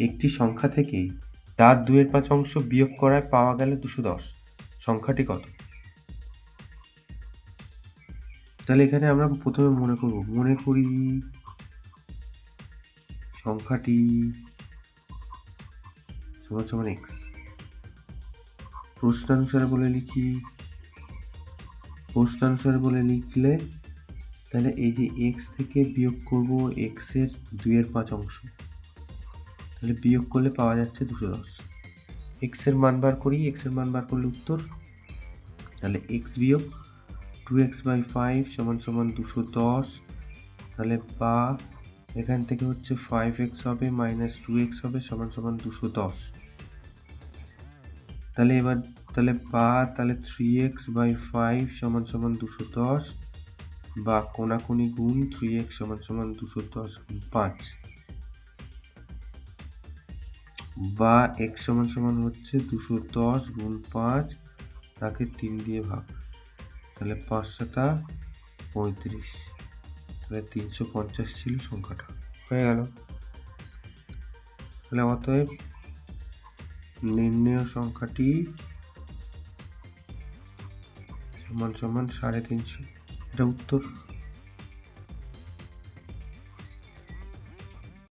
একটি সংখ্যা থেকে তার 2/5 অংশ বিয়োগ করায় পাওয়া গেল 210। সংখ্যাটি কত? তাহলে এখানে আমরা প্রথমে মনে করি সংখ্যাটি সমান সমান x। প্রশ্নানুসারে বলে লিখলে তাহলে এই যে x থেকে বিয়োগ করব x এর 2/5 অংশ, তাহলে বিয়োগ করলে পাওয়া যাচ্ছে 210। x এর মান বার করি, x এর মান বার করলে উত্তর, তাহলে x বিয়োগ 2x/5 সমান সমান 210। তাহলে বা এখান থেকে হচ্ছে 5x হবে মাইনাস 2x হবে সমান সমান 210। তাহলে এবার তাহলে 3x/5 সমান সমান 210 বা কোনাকুনি গুণ 3x সমান সমান 210 গুণ 5 বা x সমান সমান হচ্ছে 210 গুণ 5 তাকে 3 দিয়ে ভাগ, তাহলে 5 7 35, তাহলে 350 ছিল সংখ্যাটা। হয়ে গেল। তাহলে অতএব নির্ণেয় সংখ্যাটি সমান সমান 350, এটা উত্তর।